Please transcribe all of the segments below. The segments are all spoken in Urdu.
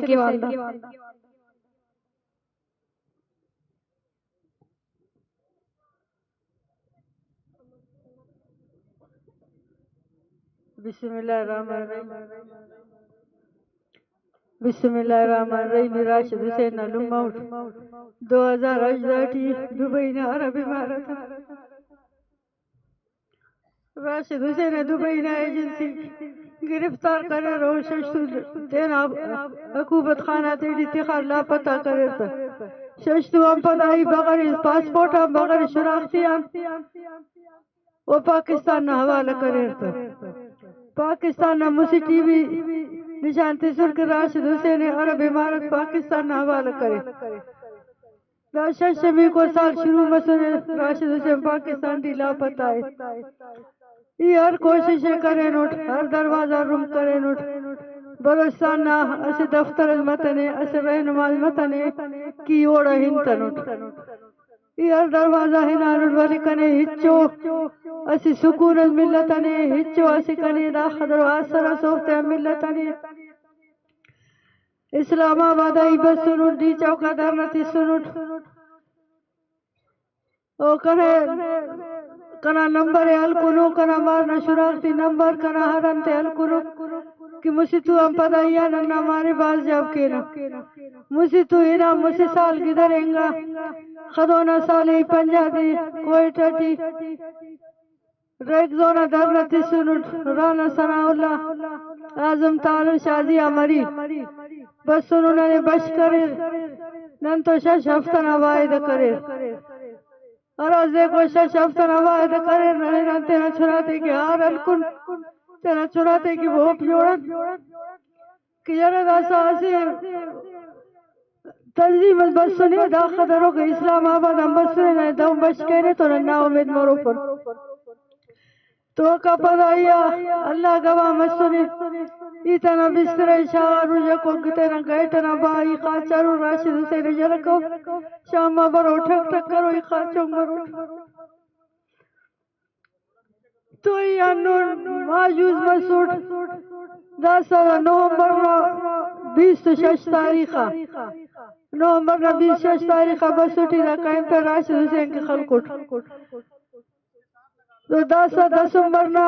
حسین کی والدہ. بسم اللہ الرحمن الرحیم. بسم اللہ الرحمن الرحیم. راشد حسین علموٹ 2018 دبئی عرب امارات. راشد حسین دبئی ایجنسی گرفتار کرے رو ششتو تینا حکومت خانہ تیڑی تخار لاپتہ کرے تا ششتو ہم پدائی بغیر پاسپورٹ ہم بغیر شناختی ہم وہ پاکستان نہ حوالہ کرے تا. پاکستان نہ موسی ٹی وی نشانتی سر کے راشد حسین عرب امارت پاکستان نہ حوالہ کرے. ششمی کو سال شروع مسئلے راشد حسین پاکستان دی لاپتہ ہے. یہ ہر کوشش کرے نوٹ ہر دروازہ روم کرے نوٹ بلوچستان نہ اسے دفتر متنے اسے رہنماز متنے کی اوڑا ہنتا نوٹ یہ ہر دروازہ ہنا نوٹ ولی کنے ہچو اسی سکون ملتنے ہچو اسی کنے داخل و آسر صوفتے ملتنے اسلام آباد آئی بس سنوٹ دی چوکا درنتی سنوٹ او کنا نمبر حل کنو کنا مارنا شراختی نمبر کنا حرمتے حل کنو کہ مسی تو ہم پدائیا ننا مارے باز جاب کینا مسی تو ہنا مسی سال گدر انگا خدونا سالی پنجا دی کوئٹا ٹی ریکزونا درنتی سنوٹ رانا ثناء اللہ اعظم تعالی شازی امری بس سنو نے بش کرے نن تو شش ہفتہ نوائد کرے ارازے کو شش ہفتہ نوائد کرے نن تینا چھراتے کی آر الکن تینا چھراتے کی وہ پیوڑت کہ یرد اساسی تنظیم بس سنے دا خدروں کہ اسلام آباد ہم بس سنے دو بش کہنے تو ننا امید مرو پر تو کا پدایا اللہ گواہ مسنے ایتنا بستر شاہ یکو گتنا گیٹنا بائی خاچارو راشد حسین جرکو شام برو ٹھک ٹھک کرو ای خاچوں برو تو یا نور ماجوز مسوٹ 10 نومبر 26 تاریخہ نومبر 26 تاریخہ بسوٹی دا قائم پر راشد حسین کی خلقوٹ تو 10 دسمبر نا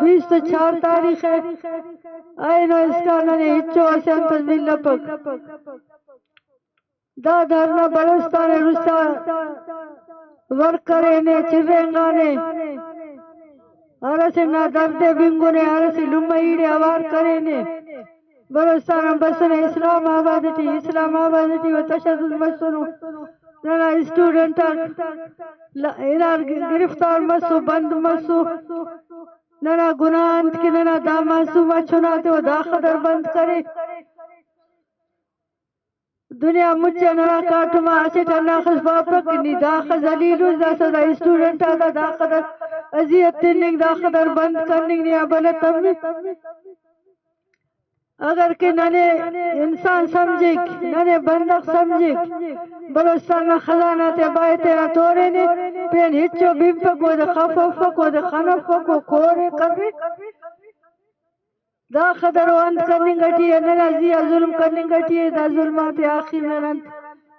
24 تاریخ ہے اینو اسکانا نے ہچو اسے انتظ مل لپک دا دھرنا بلوستان رسا ورکرے نے چرینگانے ارسی نا دردے بنگونے ارسی لمعیڑے آوار کرے نے بلوستان بسنے اسلام آبادی و تشدد مسنو ننا اسٹوڈنٹ انار گرفتار مسو بند مسو ننا گناہانت کی ننا دا معصوم چھناتے و دا خدر بند کرے دنیا مجھے ننا کارٹما اسے ٹھنا خس باپک نی دا خز علیلو دا سدا اسٹوڈنٹ آدھا دا خدر عذیت تنگ دا خدر بند کرنگ نیا بلتم اگر کہ ننے انسان سمجھے ننے بندق سمجھے بلوستان خزانہ تے بائی تیرا توڑے نے پین ہچو بیمپکو دے خففکو دے خنفکو کورے کرے دا خدر وند کرنی گٹی ہے ننا زیا ظلم کرنی گٹی ہے دا ظلمات آخر ننن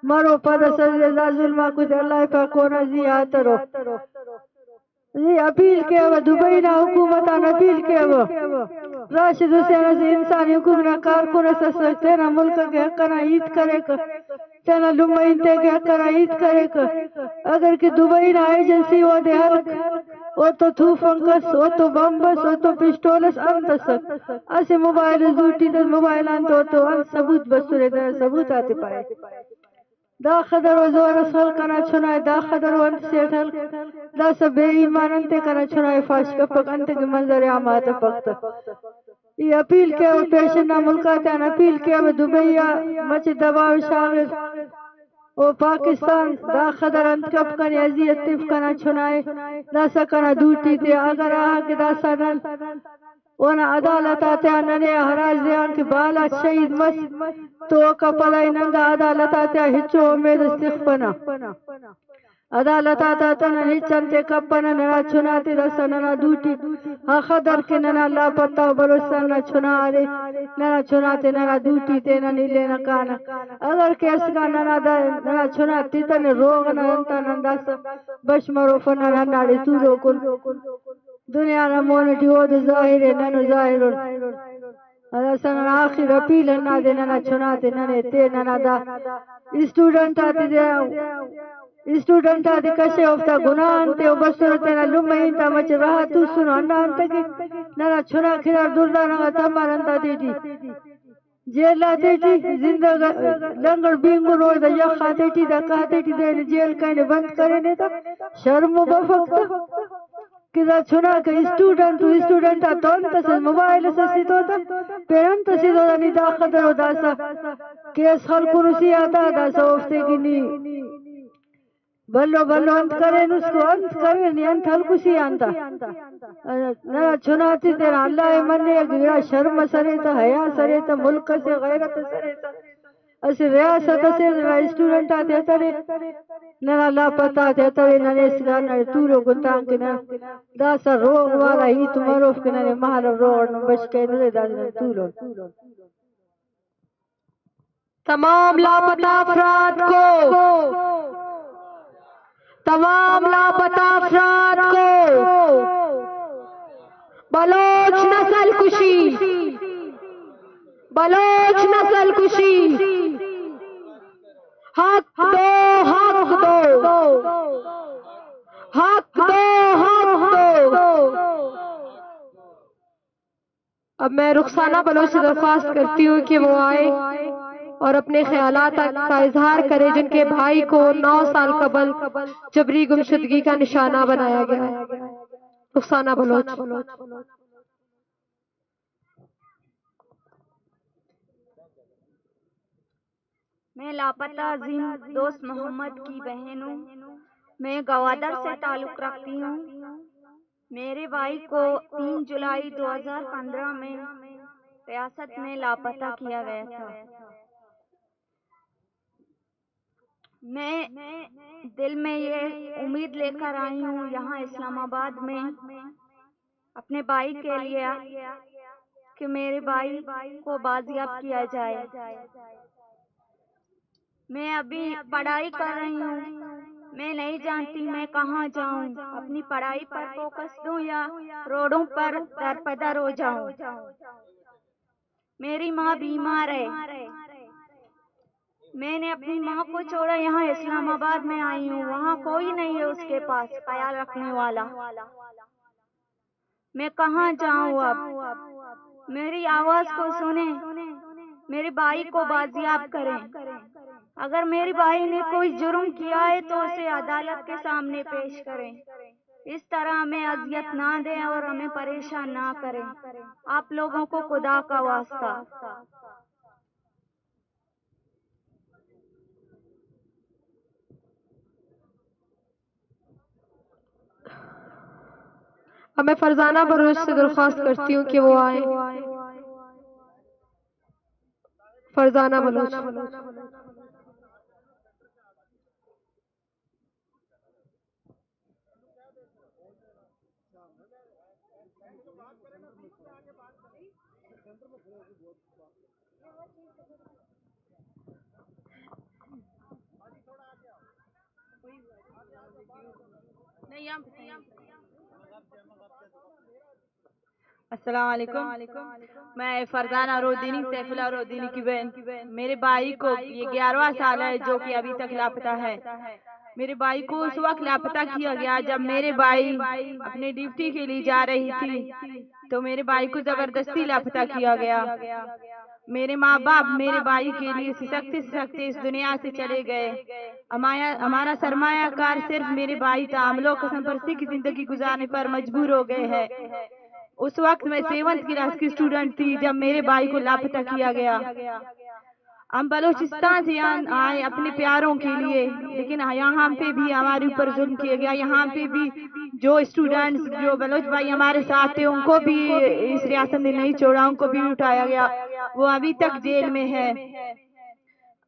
مرو پدا سجدے دا ظلمہ کچھ اللہ پاکونا زیا آترو جی اپیل کیا وہ دبئی نا حکومتان اپیل کیا وہ راشد حسین سے انسانی حکومت کارکن سستے نا ملک کے حقنا عید کرے کر تینا لمعینتے کے حقنا عید کرے کر اگر کہ دبئی نا ایجنسی وہ دے حلق وہ تو تھوفنکس وہ تو بمبس وہ تو پسٹولس انتسک اسے موبائل زوٹی دس موبائل انتو تو ان ثبوت بسورے در ثبوت آتے پائے دا خدر و زور اصل کنا چھنائے دا خدر و انت سیٹ حلق دا سب بے ایمان انتے کنا چھنائے فاش کپک انتے کے منظر عامات پکتا یہ اپیل کیا وہ پیشنہ ملکاتیان اپیل کیا وہ دبئی مچ دباو شاغر وہ پاکستان دا خدر انت کپ کنی عذیت تف کنا چھنائے دا سکنا دوٹی تے اگر آہا کہ دا سنن ونا عدالت آتے ننے حراج دیان کی بالا شہید مس تو کپلائی ننگا عدالت آتے ہچو امید استخفنا عدالت آتاتنا نیچنتے کپنا ننا چھناتے دستا ننا دوٹی خدر کے ننا لا پتا برستا ننا چھنارے ننا چھناتے ننا دوٹی تے ننی لینا کانا اگر کیس کا ننا دا ننا چھناتی تن روغ ننتا ننداستا بشمرو فنا نناڑی تورو کن دنیا نمونٹی او دو ظاہرے ننو ظاہرون سنن آخر اپیل ننا دے ننا چھناتے ننے تے ننا دا اسٹوڈنٹ آتی دے اسٹوڈنٹ آتی کشے افتا گناہ انتے و بسرتے نا لمہین تا مچ رہا تو سنو انہ انتا کی ننا چھنا کھرار دردہ نگا تمار انتا دیٹی جیل لا دیٹی زندگا لنگر بینگو روی دا یخا دیٹی دا کہا دیٹی دے جیل کہنے بند کرنے تا شرم و بفقتا کدا چھنا کہ اسٹوڈنٹ تو انتا سے موبائل سے سیتو تا پھر انتا سیتو دا نیدہ خدر و داسا کیس خلق رسی آتا داسا افتے کی نی بلو انت کریں اس کو انت کریں نہیں انت حلقو سی آنتا نا چھناتی تیرا اللہ مننے گرا شرم سریتا حیاء سریتا ملک سے غیرت سریتا اسی ریاست سے نا اسٹوڈنٹ آتے ترے نا لا پتا تے ترے نا اسگار نا تورو گنتان کے نا داسا روغ والا ہی تمہاروف کے نا محل روغ نمبش کے نلے داسا تورو تمام لاپتہ افراد کو بلوچ نسل کشی حق دو اب میں رخسانہ بلوچ سے درخواست کرتی ہوں کہ وہ آئے اور اپنے خیالات کا اظہار کرے جن کے بھائی کو 9 سال قبل جبری گمشدگی کا نشانہ بنایا گیا ہے۔ رخسانہ بلوچ۔ میں لاپتہ عظیم دوست محمد کی بہن ہوں۔ میں گوادر سے تعلق رکھتی ہوں۔ میرے بھائی کو 3 جولائی 2015 میں ریاست میں لاپتہ کیا گیا تھا۔ میں دل میں یہ امید لے کر آئی ہوں یہاں اسلام آباد میں اپنے بھائی کے لیے کہ میرے بھائی کو بازیاب کیا جائے۔ میں ابھی پڑھائی کر رہی ہوں۔ میں نہیں جانتی میں کہاں جاؤں، اپنی پڑھائی پر فوکس دوں یا روڈوں پر درپدر ہو جاؤں۔ میری ماں بیمار ہے۔ میں نے اپنی ماں کو چھوڑا یہاں اسلام آباد میں آئی ہوں، وہاں کوئی نہیں ہے اس کے پاس خیال رکھنے والا۔ میں کہاں جاؤں اب؟ میری آواز کو سنیں، میرے بھائی کو بازیاب کریں۔ اگر میرے بھائی نے کوئی جرم کیا ہے تو اسے عدالت کے سامنے پیش کریں۔ اس طرح ہمیں اذیت نہ دیں اور ہمیں پریشان نہ کریں۔ آپ لوگوں کو خدا کا واسطہ۔ اب میں فرزانہ بلوچ سے درخواست کرتی ہوں کہ وہ آئے۔ فرزانہ بلوچ۔ السلام علیکم، میں فرزانہ رودینی سیف اللہ رودینی کی بہن۔ میرے بھائی کو یہ 11واں سال ہے جو کہ ابھی تک لاپتہ ہے۔ میرے بھائی کو اس وقت لاپتہ کیا گیا جب میرے بھائی اپنے ڈیوٹی کے لیے جا رہی تھی تو میرے بھائی کو زبردستی لاپتہ کیا گیا۔ میرے ماں باپ میرے بھائی کے لیے سخت اس دنیا سے چلے گئے۔ ہمارا سرمایہ کار صرف میرے بھائی تھا۔ ہم لوگ قسم پرستی کی زندگی گزارنے پر مجبور ہو گئے ہیں۔ اس وقت میں 7th کلاس کی اسٹوڈنٹ تھی جب میرے بھائی کو لاپتہ کیا گیا۔ ہم بلوچستان سے آئے اپنے پیاروں کے لیے، لیکن یہاں پہ بھی ہمارے اوپر ظلم کیا گیا۔ یہاں پہ بھی جو اسٹوڈنٹس جو بلوچ بھائی ہمارے ساتھ تھے ان کو بھی اس ریاست نے نہیں چھوڑا، ان کو بھی اٹھایا گیا، وہ ابھی تک جیل میں ہے۔